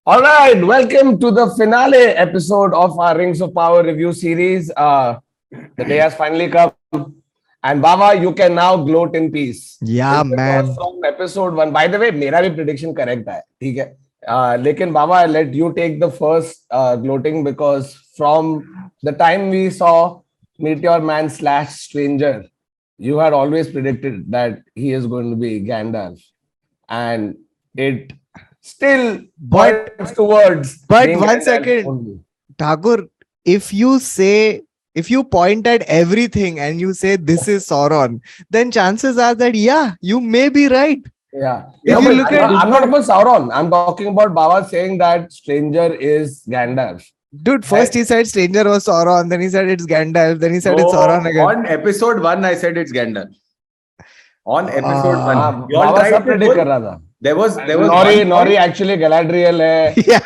All right, welcome to the finale episode of our Rings of Power review series. The day has finally come, and Baba, you can now gloat in peace. Yeah, Because man. from episode one, by the way, मेरा भी prediction correct है, ठीक है. लेकिन Baba, I let you take the first gloating because from the time we saw Meteor Man / Stranger, you had always predicted that he is going to be Gandalf, and it still But points towards but being one Gandalf second, only. Thakur, if you point at everything and you say this is Sauron, then chances are that you may be right. Yeah. If No, you but look at I'm not about Sauron. I'm talking about Baba saying that Stranger is Gandalf. dude, first he said Stranger was Sauron, then he said it's Gandalf, then he said it's No, Sauron again. on episode 1, I said it's Gandalf. On episode 1. हाँ, You all Baba tried सब to predict put- कर रहा था. There was Nori one point- actually Galadriel है. Yeah.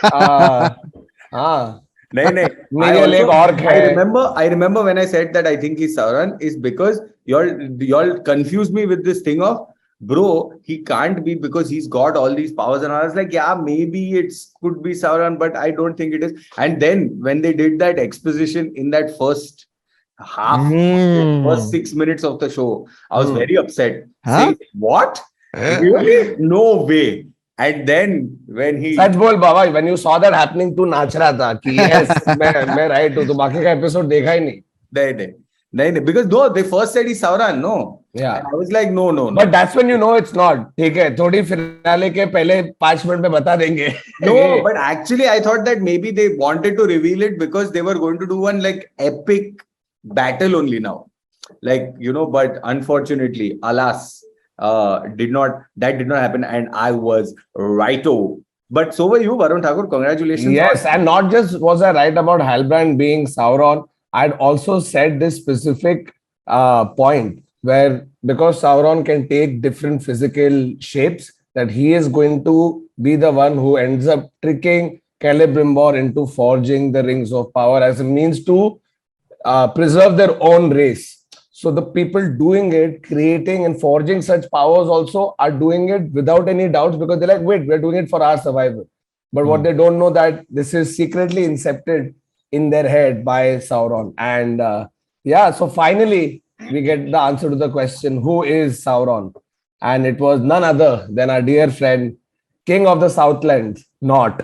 हाँ. No. Miguel एक orc है. I remember when I said that I think he's Sauron is because y'all confused me with this thing of bro, he can't be because he's got all these powers, and I was like, yeah, maybe it could be Sauron, but I don't think it is. And then when they did that exposition in that first first 6 minutes of the show, I was very upset. Huh? Saying, what? Really? No way. And then when he सच बोल बाबा, when you saw that happening तू नाच रहा था कि yes मैं right हूँ, तो बाकी का episode देखा ही नहीं. No, because no, they first said he's Sauron, no. Yeah. And I was like, no. But that's when you know it's not. ठीक है, थोड़ी finale के पहले 5 मिनट में बता देंगे. No, but actually I thought that maybe they wanted to reveal it because they were going to do one like epic battle only now. Like, but unfortunately, alas, did not happen, and I was righto. But so were you, Varun Thakur. Congratulations. Yes, and not just was I right about Halbrand being Sauron, I'd also said this specific point where because Sauron can take different physical shapes, that he is going to be the one who ends up tricking Celebrimbor into forging the Rings of Power as a means to preserve their own race. So the people doing it, creating and forging such powers also are doing it without any doubts because they're like, wait, we're doing it for our survival. But what they don't know that this is secretly incepted in their head by Sauron. And so finally we get the answer to the question, who is Sauron? And it was none other than our dear friend, King of the Southlands, not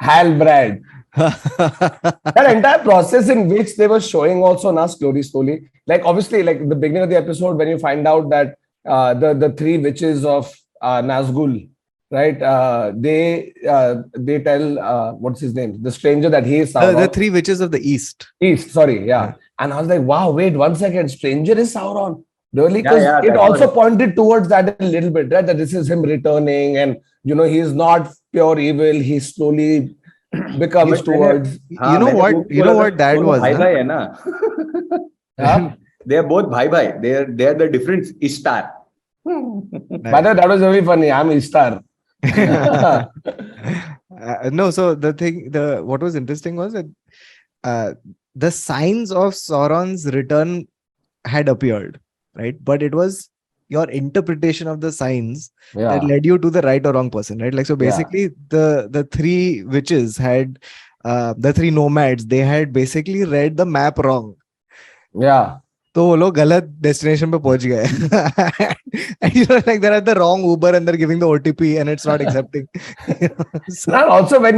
Halbrand. That entire process in which they were showing also now slowly, like obviously, like the beginning of the episode when you find out that the three witches of Nazgul, right? They tell what's his name, the stranger, that he is Sauron. The three witches of the East. Sorry, yeah. And I was like, wow, wait 1 second, stranger is Sauron. Really? Because Yeah, it that's also right. pointed towards that a little bit, right? That this is him returning, and he's not pure evil. He slowly becomes towards. You know what that was, Bhai na? bhai hai na? Huh? They are both bhai. They are the different Ishtar. By the way, that was very funny. I'm Ishtar. No, so what was interesting was that the signs of Sauron's return had appeared, right? But it was your interpretation of the signs that led you to the right or wrong person, right? Like, so basically the three witches had the three nomads, they had basically read the map wrong. Yeah. तो वो लोग गलत destination पे पहुंच गए. And like they're at the wrong Uber and they're giving the OTP and it's not accepting. So, And also, when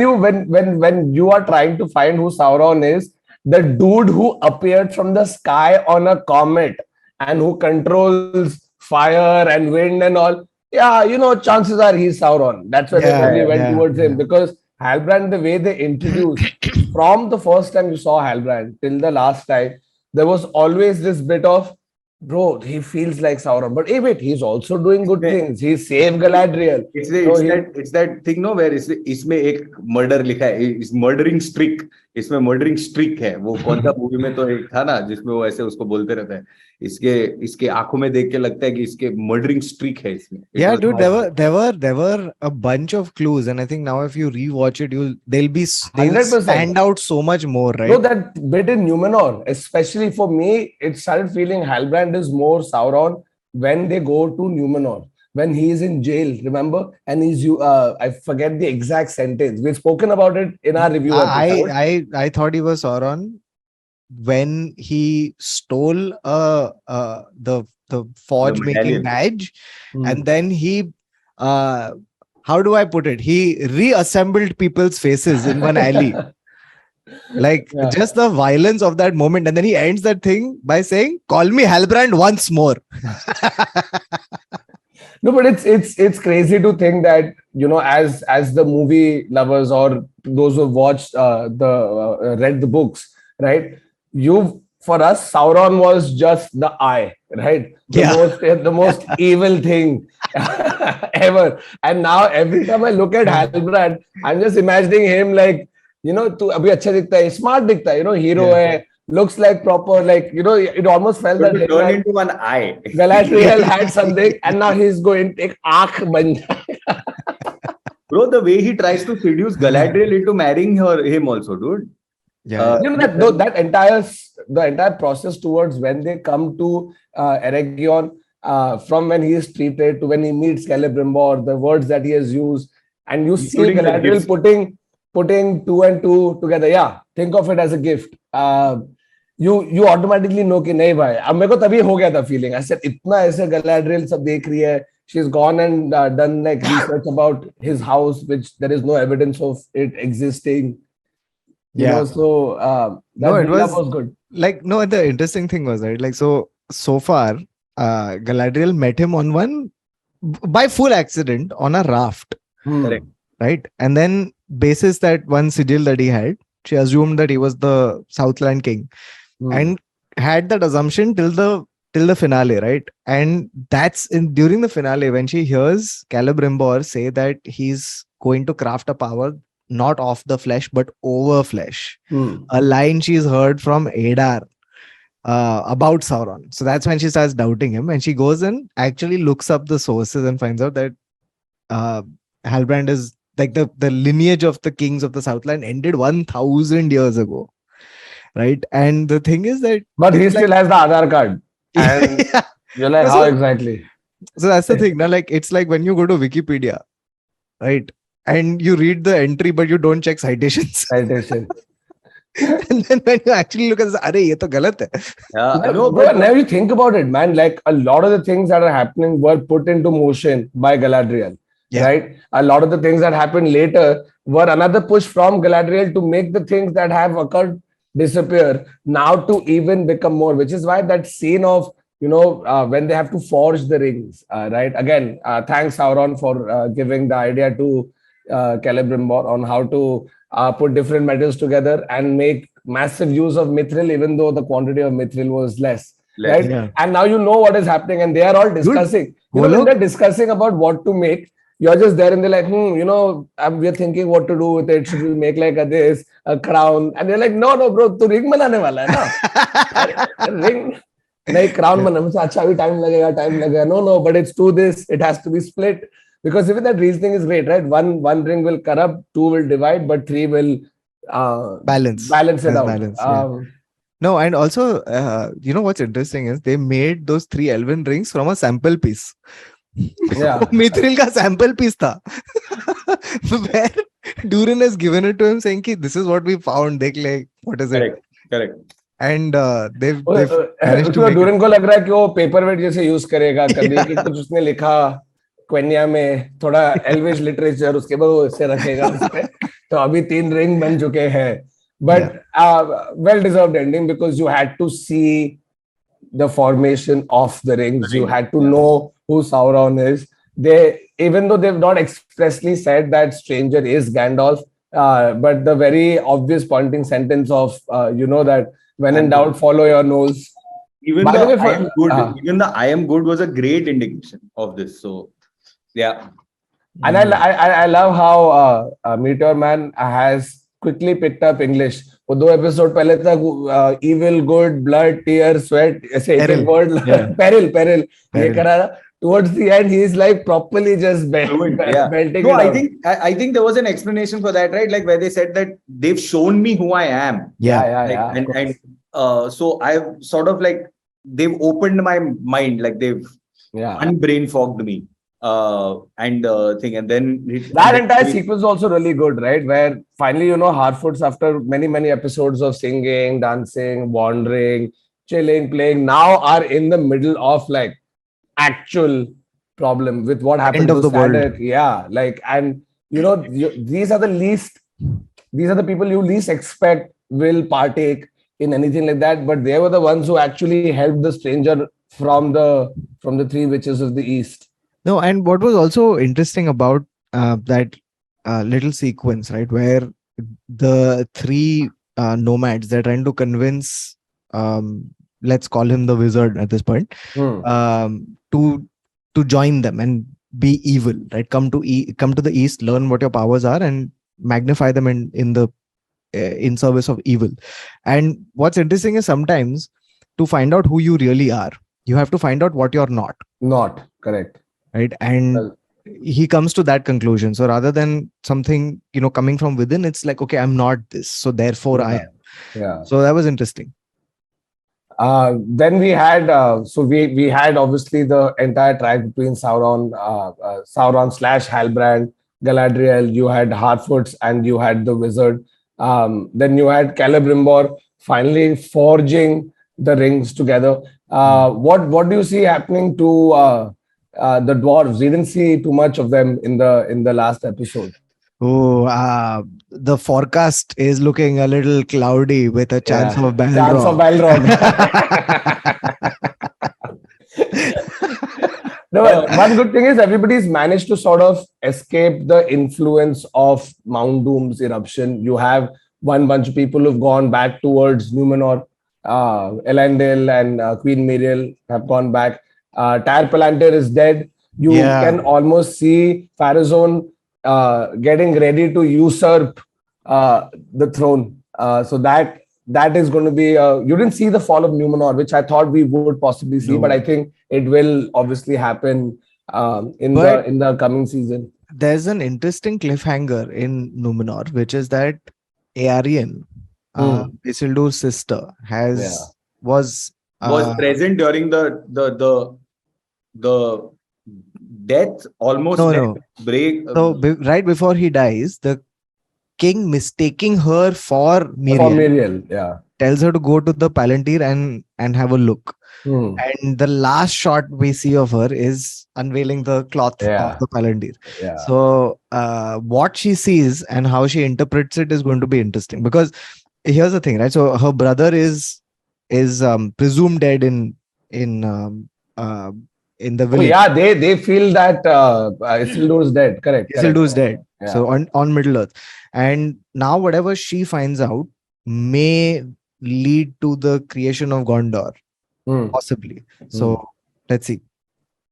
you are trying to find who Sauron is, the dude who appeared from the sky on a comet and who controls fire and wind and all, chances are he's Sauron. That's why they probably went towards him, because Halbrand, the way they introduced from the first time you saw Halbrand till the last time, there was always this bit of, bro, he feels like Sauron, but hey, wait, he's also doing good things. He saved Galadriel. It's that thing, no, where इसमें एक murder लिखा है, इस murdering streak, इसमें murdering streak है. वो कौन सा मूवी में तो एक था ना जिसमें वो ऐसे उसको बोलते रहता है. इसके आंखों में देख के लगता है कि इसके murdering streak है इसमें. Yeah, dude, there were a bunch of clues, and I think now if you rewatch it, they'll 100%. stand out so much more, right? No, that bit in Numenor, especially for me, it started feeling Halbrand is more Sauron when they go to Numenor. when he is in jail, remember? And I forget the exact sentence. We've spoken about it in our review episode. I thought he was Sauron when he stole the forge making medallion. badge, Hmm. and then he how do I put it? He reassembled people's faces in one alley. Like Yeah. just the violence of that moment, and then he ends that thing by saying, "Call me Halbrand once more." No, but it's crazy to think that, you know, as the movie lovers or those who have watched read the books, right? For us, Sauron was just the eye, right? The most evil thing ever. And now every time I look at Halbrand, I'm just imagining him like, you know, तू अभी अच्छा दिखता है, smart दिखता है, you know, hero है, looks like proper, like, you know, it almost felt So that to turn into an eye. Galadriel had something, and now he's going to take आँख बन जाए. Bro, the way he tries to seduce Galadriel into marrying him also, dude. Yeah. You know that the entire process towards when they come to Eregion, from when he is treated to when he meets Celebrimbor, the words that he has used, and you see Including the Galadriel gifts. putting two and two together. Yeah, think of it as a gift. You automatically know कि नहीं भाई, अब मेरे को तभी हो गया था feeling. I said इतना ऐसे Galadriel सब देख रही है. She's gone and done like research about his house, which there is no evidence of it existing. You know, so No, it build-up was- was good. Like, no, the interesting thing was, right, like, so far Galadriel met him on one by full accident on a raft, Correct. right? And then basis that one sigil that he had, she assumed that he was the Southland king, and had that assumption till the finale, right? And that's during the finale when she hears Celebrimbor say that he's going to craft a power not of the flesh but over flesh, a line she's heard from Adar about Sauron. So that's when she starts doubting him, and she goes and actually looks up the sources and finds out that Halbrand is like the lineage of the kings of the Southland ended 1,000 years ago, right? And the thing is that, But he still has the Aadhaar card. And yeah. you're like, So- how exactly? So that's the thing. Now, like, it's like when you go to Wikipedia, right? And you read the entry, but you don't check citations. Citation. And then when you actually look at this, "Arey, ye to galat hai." No, Bro, but now you think about it, man. Like a lot of the things that are happening were put into motion by Galadriel, Yeah. right? A lot of the things that happened later were another push from Galadriel to make the things that have occurred disappear now to even become more. Which is why that scene of, you know, when they have to forge the rings, right? Again, thanks Sauron for giving the idea to Celebrimbor on how to put different metals together and make massive use of mithril, even though the quantity of mithril was less. Right? Yeah. And now you know what is happening, and they are all discussing. You know, when they're discussing about what to make, you're just there and they're like, you know, we're thinking what to do with it. Should we make like a crown? And they're like, no, bro, tu ring banane wala hai na. Ring. Nahi, crown banana. Acha, abhi time lagega. No, but it's to this. It has to be split. Because even that reasoning is great, right? One ring will corrupt, two will divide, but three will Balance it out. balance, yeah. No, and also, you know what's interesting is they made those 3 elven rings from a sample piece. Yeah. Mithril ka sample piece tha. Where Durin has given it to him saying ki this is what we found. Dekh le, what is it? correct. And they've managed to उसको make Durand को लग रहा है कि वो paper wait जैसे use करेगा कभी कि कुछ उसने लिखा क्वेनिया में थोड़ा एल्विश लिटरेचर उसके बाद वो इससे रखेगा उसपे तो अभी 3 रिंग बन चुके हैं but well deserved ending because you had to see the formation of the rings. You had to know who Sauron is. Even though they've not expressly said that stranger is Gandalf, but the very obvious pointing sentence of you know that when in doubt follow your nose. Even By the the way, I am good. Even the I am good was a great indication of this. So, yeah. And I love how Meteor Man has quickly picked up English. वो 2 episode पहले तक evil, good, blood, tear, sweat ऐसे एक word peril ये कर रहा था. Towards the end, he is like properly just belting No, it out. I think there was an explanation for that, right? Like where they said that they've shown me who I am. Yeah. And so I've sort of like they've opened my mind, like they've unbrain fogged me. and thing, and then That entire sequence is also really good, right? Where finally, Harfoots, after many episodes of singing, dancing, wandering, chilling, playing, now are in the middle of like actual problem with what happened End to of the world. Sadek. Yeah, like, and these are the people you least expect will partake in anything like that, but they were the ones who actually helped the stranger from the three witches of the east. No, and what was also interesting about that little sequence, right, where the three nomads, they're trying to convince, let's call him the wizard at this point, Hmm. to join them and be evil, right? Come to the east, learn what your powers are, and magnify them in service of evil. And what's interesting is sometimes to find out who you really are, you have to find out what you're not, Not correct. right? And Well, he comes to that conclusion. So rather than something coming from within, it's like, okay, I'm not this, so therefore I yeah, am. yeah. So that was interesting. Then we had we had obviously the entire track between Sauron slash Halbrand, Galadriel. You had Harfoots and you had the wizard. Then you had Celebrimbor finally forging the rings together. What do you see happening to the dwarves? We didn't see too much of them in the last episode. Oh, the forecast is looking a little cloudy with a chance Yeah, of chance of Balrog. Balrog. No, one good thing is everybody's managed to sort of escape the influence of Mount Doom's eruption. You have one bunch of people who've gone back towards Numenor. Elendil and Queen Miriel have gone back. Tyr Palantir is dead. You Yeah. can almost see Pharazôn getting ready to usurp the throne. So that is going to be. You didn't see the fall of Numenor, which I thought we would possibly see, but I No. think it will obviously happen in But the coming season. there's an interesting cliffhanger in Numenor, which is that Aerion, Hmm. Isildur's sister, Yeah. was was present during the death, almost no, death no. break. So right before he dies, the king, mistaking her for For Miriel, Miriel, yeah. tells her to go to the Palantir and have a look. Hmm. And the last shot we see of her is unveiling the cloth of Yeah. the Palantir. Yeah. So what she sees and how she interprets it is going to be interesting, because here's the thing, right? So her brother is presumed dead uh, in the Oh village. yeah, they feel that Isildur is dead. Correct. Isildur is dead. Yeah. So on Middle Earth, and now whatever she finds out may lead to the creation of Gondor, Hmm. possibly. So let's see.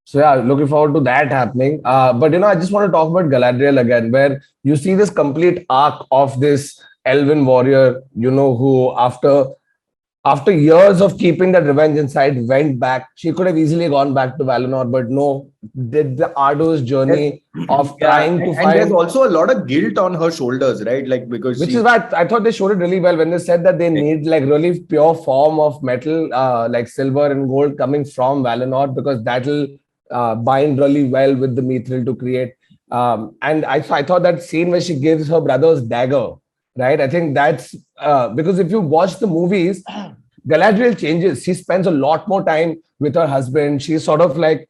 So yeah, looking forward to that happening. But I just want to talk about Galadriel again, where you see this complete arc of this elven warrior, who after years of keeping that revenge inside, went back. She could have easily gone back to Valinor, but no, did the arduous journey of Yeah, trying to and there's find. also a lot of guilt on her shoulders, right? Like, because Which she is why I thought they showed it really well when they said that they need like really pure form of metal, like silver and gold coming from Valinor, because that'll bind really well with the mithril to create. And I thought that scene where she gives her brother's dagger, right? I think that's because if you watch the movies, Galadriel changes. She spends a lot more time with her husband. She's sort of like,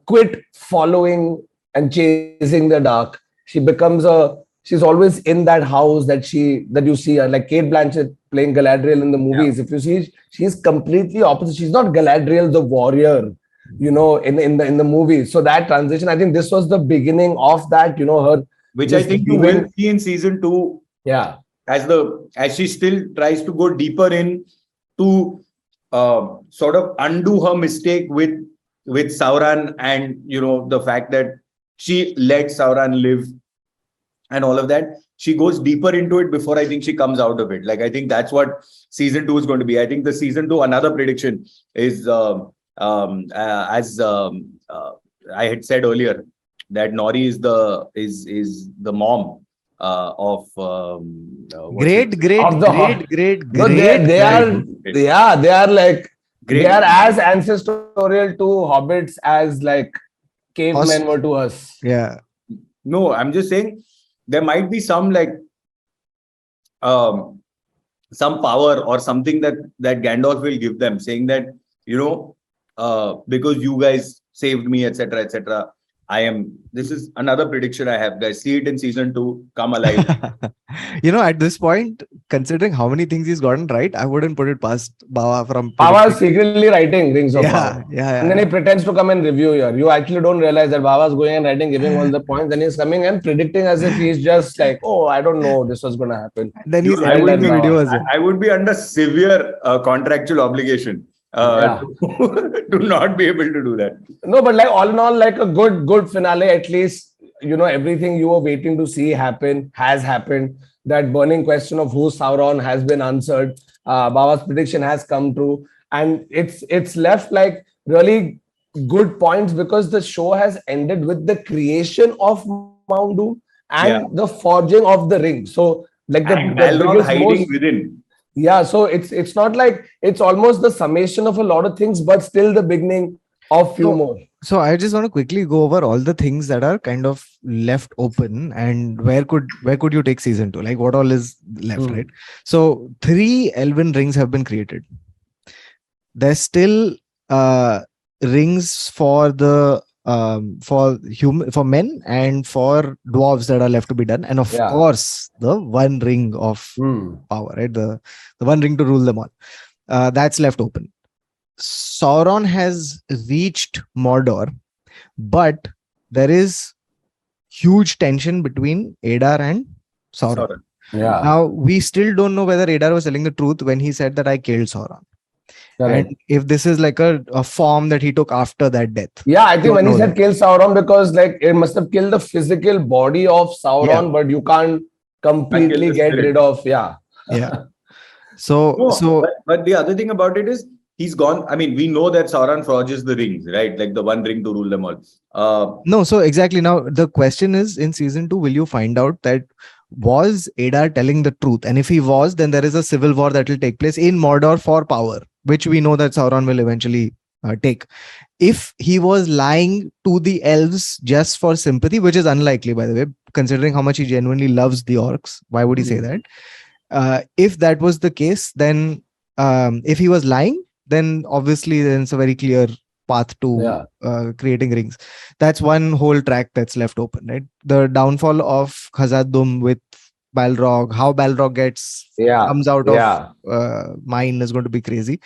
quit following and chasing the dark. She's always in that house that you see her, like Kate Blanchett playing Galadriel in the movies. If you see, she's completely opposite. She's not Galadriel the warrior, in the movie. So that transition, I think this was the beginning of that, her. which I think you will see in season 2. Yeah. As she still tries to go deeper in to sort of undo her mistake with Sauron, and the fact that she let Sauron live and all of that. She goes deeper into it before I think she comes out of it. Like, I think that's what season 2 is going to be. I think the season 2, another prediction is as I had said earlier, that Nori is the mom of Great. No, they are like Great. they are as ancestral to hobbits as like cavemen were to us. Yeah. No, I'm just saying there might be some some power or something that Gandalf will give them, saying that, because you guys saved me, etc., etc. This is another prediction I have, guys. See it in season 2, come alive. At this point, considering how many things he's gotten right, I wouldn't put it past Bawa from Baba is predicting. secretly writing Rings of Power. Yeah. And then he pretends to come and review here. You actually don't realize that Baba is going and writing, giving all the points. Then he's coming and predicting as if he's just like, oh, I don't know, this was going to happen. Then he's I editing the Baba. video as well. I would be under severe contractual obligation to not be able to do that. No, but like all in all, like a good finale. At least everything you were waiting to see happen has happened. That burning question of who Sauron has been answered. Baba's prediction has come true, and it's left like really good points because the show has ended with the creation of Mount Doom and the forging of the ring. So like the Balrog biggest, hiding within. yeah. So it's not like it's almost the summation of a lot of things, but still the beginning of few more. So I just want to quickly go over all the things that are kind of left open and where could you take season 2? Like what all is left, right? So 3 elven rings have been created. There's still rings for the for men and for dwarves that are left to be done, and of course the one ring of power, right? The one ring to rule them all. That's left open. Sauron has reached Mordor, but there is huge tension between Adar and Sauron. Yeah. Now, we still don't know whether Adar was telling the truth when he said that I killed Sauron. Correct. And if this is like a form that he took after that death. Yeah, I think when he said kill Sauron, because like it must have killed the physical body of Sauron, but you can't completely get rid of, Yeah. But the other thing about it is he's gone. I mean, we know that Sauron forges the rings, right? Like the one ring to rule them all. No, so exactly. Now the question is, in season 2, will you find out that was Adar telling the truth? And if he was, then there is a civil war that will take place in Mordor for power, which we know that Sauron will eventually take. If he was lying to the elves just for sympathy, which is unlikely, by the way, considering how much he genuinely loves the orcs, why would he say that? If that was the case, then if he was lying, then obviously there's a very clear path to creating rings. That's one whole track that's left open, right? The downfall of Khazad-dûm with Balrog, how Balrog comes out of mine is going to be crazy.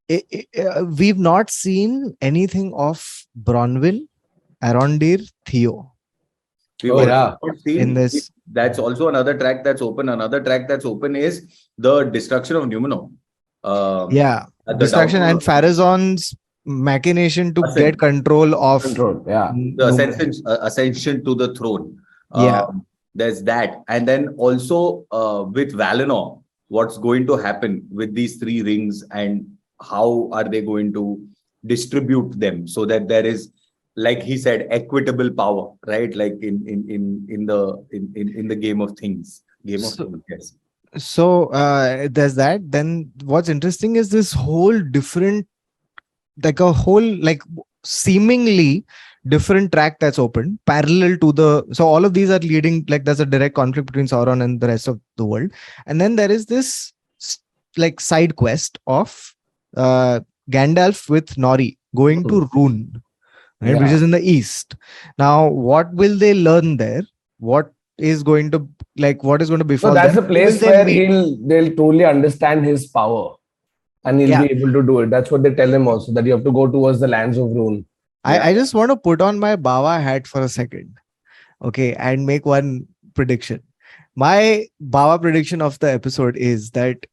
We've not seen anything of Bronwyn, Arondir, Theo. In this, that's also another track that's open. Another track that's open is the destruction of Numenor. Destruction and Pharazôn's machination to get control of the ascension to the throne. There's that, and then also with Valinor, what's going to happen with these 3 rings and how are they going to distribute them so that there is, like he said, equitable power, right? Like in the game of things. Yes. So there's that. Then what's interesting is this whole different, like seemingly different track that's open parallel to so all of these are leading, like there's a direct conflict between Sauron and the rest of the world. And then there is this like side quest of Gandalf with Nori going to Rune, right, which is in the east. Now, what will they learn there? What is going to befall them? So that's them? the place where they'll truly understand his power and he'll be able to do it. That's what they tell him also, that you have to go towards the lands of Rune. I just want to put on my Bawa hat for a second, okay, and make one prediction. My Bawa prediction of the episode is that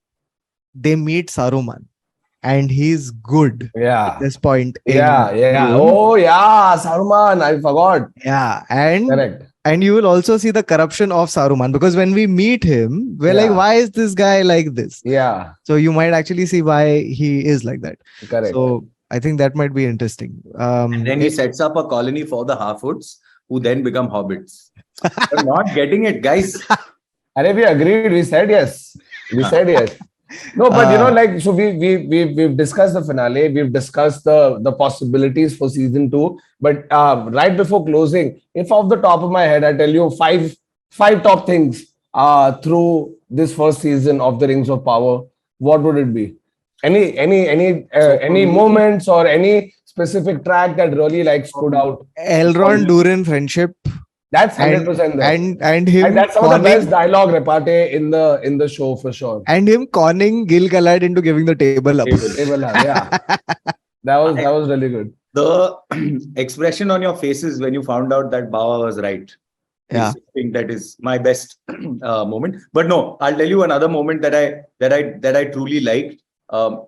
they meet Saruman and he's good at this point. Oh yeah, Saruman, I forgot. And you will also see the corruption of Saruman, because when we meet him, we're like, why is this guy like this? So you might actually see why he is like that. So I think that might be interesting. And then he sets up a colony for the Half-Hoods, who then become hobbits. You're not getting it, guys. And if we agreed, we said yes. We said yes. No, but like, so we've discussed the finale, we've discussed the possibilities for season two. But right before closing, if off the top of my head, I tell you five top things through this first season of the Rings of Power, what would it be? Any moments or any specific track that really like stood out? Elrond Durin friendship That's and 100% there. and Like, him that's some of the best conning dialogue repartee in the show for sure. and him conning Gil Galad into giving the table up. Yeah. That was really good. The expression on your faces when you found out that Bawa was right. Yeah. I think that is my best moment. But no, I'll tell you another moment that I truly liked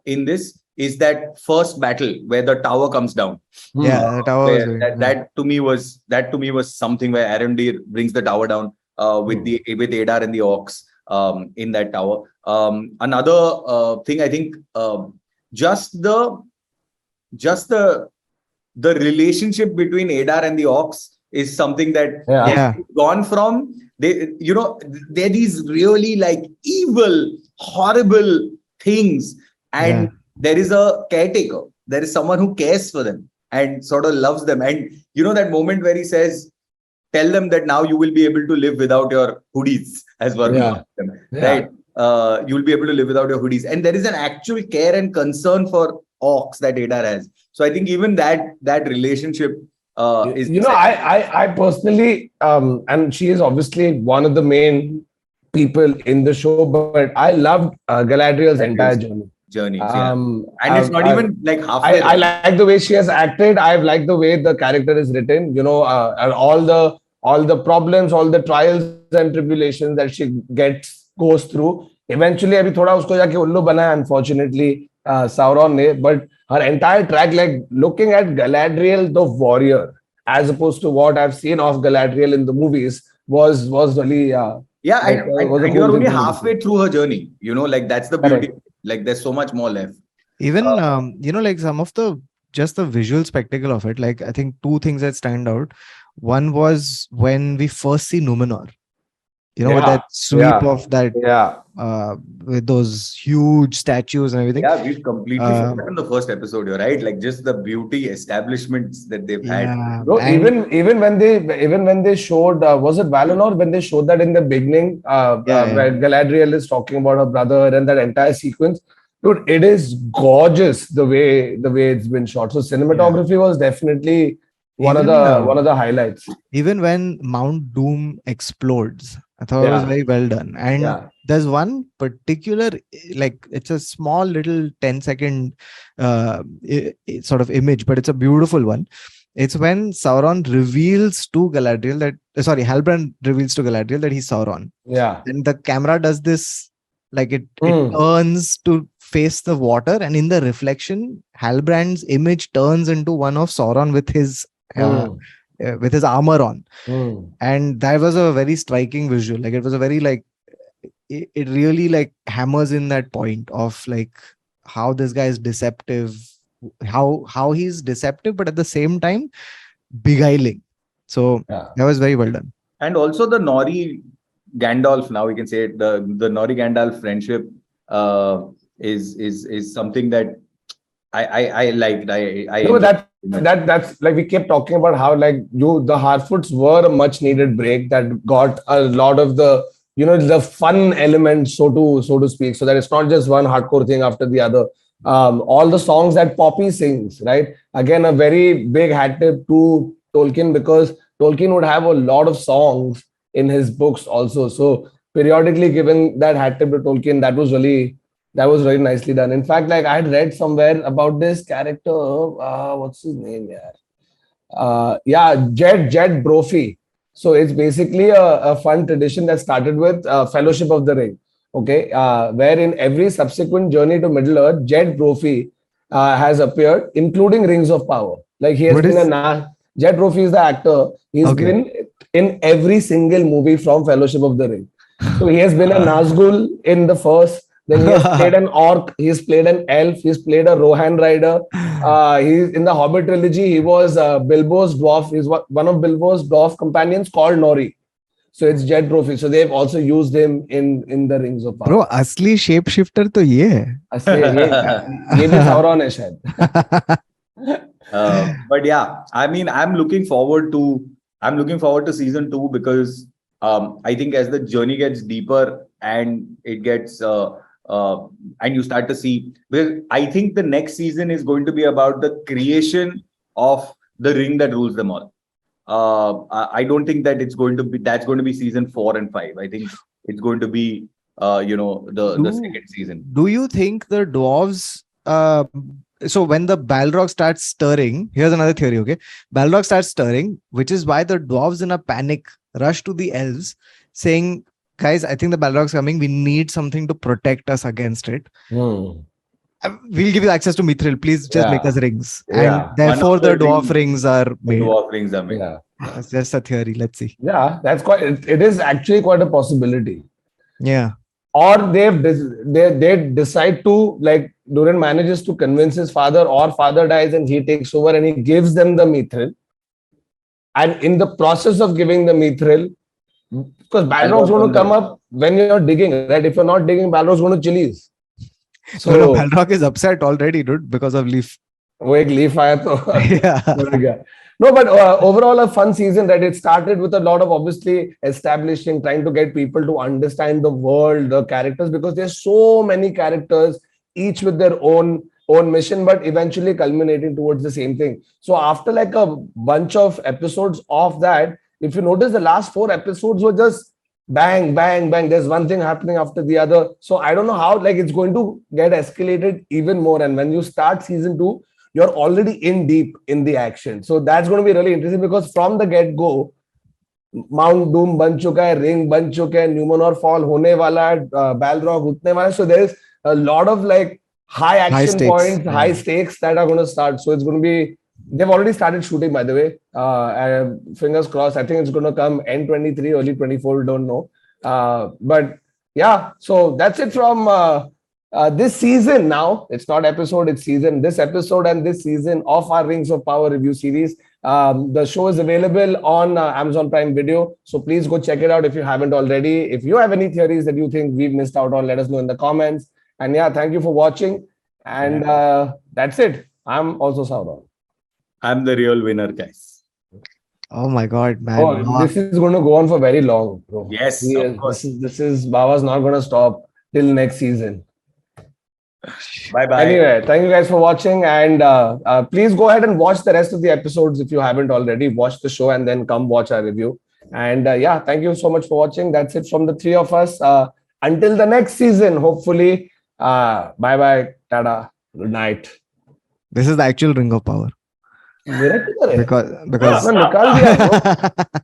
in this is that first battle where the tower comes down. Yeah, the tower was Where very- that to me was something where Arondir brings the tower down with Adar and the orcs in that tower. Another thing I think just the relationship between Adar and the orcs is something that Yeah. they've gone from. They're these really like evil, horrible things, and there is a caretaker. There is someone who cares for them and sort of loves them. And that moment where he says, "Tell them that now you will be able to live without your hoodies," as Varun calls them, right? You'll be able to live without your hoodies, and there is an actual care and concern for orcs that Adar has. So I think even that relationship is. I personally, and she is obviously one of the main people in the show, but I loved Galadriel's entire journey. And it's not even like halfway. I like the way she has acted. I like the way the character is written. And all the problems, all the trials and tribulations that she goes through. Eventually, अभी थोड़ा उसको जाके उल्लू बनाया, unfortunately, Sauron ने. But her entire track, like looking at Galadriel the Warrior, as opposed to what I've seen of Galadriel in the movies, was really and you're only halfway through her journey. Like that's the beauty. Like there's so much more left. Even like some of the visual spectacle of it. Like I think two things that stand out. One was when we first see Numenor. With that sweep of that, with those huge statues and everything. Yeah, we've completely forgotten the first episode. You're right, like just the beauty establishments that they've had. Bro, even when they showed, was it Valinor when they showed that in the beginning, where Galadriel is talking about her brother and that entire sequence, dude, it is gorgeous the way it's been shot. So cinematography was definitely one of the highlights. Even when Mount Doom explodes, I thought it was very well done. And there's one particular, like it's a small little 10-second sort of image, but it's a beautiful one. It's when Sauron reveals to Galadriel Halbrand reveals to Galadriel that he's Sauron. Yeah. And the camera does this, like it turns to face the water, and in the reflection, Halbrand's image turns into one of Sauron with his armor on. And that was a very striking visual. Like it was a very it really like hammers in that point of like how this guy is deceptive, how he's deceptive, but at the same time beguiling. So that was very well done. And also the Nori Gandalf, now we can say it, the Nori Gandalf friendship is something that I liked. That's like we kept talking about how like the Harfoots were a much needed break that got a lot of the the fun elements, so to speak, so that it's not just one hardcore thing after the other. All the songs that Poppy sings, right? Again, a very big hat tip to Tolkien, because Tolkien would have a lot of songs in his books also. So periodically giving that hat tip to Tolkien, that was really nicely done. In fact, like I had read somewhere about this character, what's his name here? Jed Brophy. So it's basically a fun tradition that started with Fellowship of the Ring. Okay, where in every subsequent journey to Middle Earth, Jed Brophy has appeared, including Rings of Power. Like he has Jed Brophy is the actor. He's been in every single movie from Fellowship of the Ring. So he has been a Nazgul in the first. Then he has played an orc, he's played an elf, he's played a Rohan rider. He's in the Hobbit trilogy, he was Bilbo's dwarf. He's one of Bilbo's dwarf companions called Nori. So it's Jet Trophy. So they've also used him in the Rings of Power. Bro, असली shapeshifter तो ये है. असली ये भी Sauron है शायद. But yeah, I mean, I'm looking forward to season 2 because I think as the journey gets deeper and it gets and you start to see, because I think the next season is going to be about the creation of the ring that rules them all. I don't think that that's going to be season 4 and 5. I think it's going to be the second season. Do you think the dwarves so when the Balrog starts stirring, here's another theory, okay? Balrog starts stirring, which is why the dwarves in a panic rush to the elves saying, guys, I think the Balrog's coming. We need something to protect us against it. We'll give you access to Mithril. Please just make us rings. Yeah. And therefore the dwarf rings are made. Dwarf rings are made. Yeah. That's just a theory. Let's see. Yeah, that's quite. It is actually quite a possibility. Yeah. Or they decide to, like, Durin manages to convince his father, or father dies and he takes over and he gives them the Mithril. And in the process of giving the Mithril, because Balrog's going to come up when you're digging, right? If you're not digging, Balrog's going to chilies. So no, Balrog is upset already, dude, because of Leaf. वो एक leaf आया तो Yeah. No, but overall a fun season, right? It started with a lot of obviously establishing, trying to get people to understand the world, the characters, because there's so many characters, each with their own mission, but eventually culminating towards the same thing. So after like a bunch of episodes of that, if you notice, the last 4 episodes were just bang, bang, bang. There's one thing happening after the other. So I don't know how, like, it's going to get escalated even more. And when you start season 2, you're already in deep in the action. So that's going to be really interesting, because from the get-go, Mount Doom ban chuka hai, Ring ban chuka hai, Numenor fall hone wala hai, Balrog utne wala hai. So there's a lot of like high action points, high stakes that are going to start. So it's going to be, they've already started shooting, by the way. Fingers crossed. I think it's going to come end 23, early 24, don't know. But yeah, so that's it from this season now. It's not episode, it's season. This episode and this season of our Rings of Power review series. The show is available on Amazon Prime Video. So please go check it out if you haven't already. If you have any theories that you think we've missed out on, let us know in the comments. And yeah, thank you for watching. And that's it. I'm also Sauron. I'm the real winner, guys. Oh my God, man. Oh, this is going to go on for very long, bro. Yes, of course. This is Baba's not going to stop till next season. Bye-bye. Anyway, thank you guys for watching, and please go ahead and watch the rest of the episodes if you haven't already. Watch the show and then come watch our review. And yeah, thank you so much for watching. That's it from the 3 of us. Until the next season, hopefully. Bye-bye. Tada. Good night. This is the actual Ring of Power. मेरा किधर है? Because मैं निकाल दिया, bro.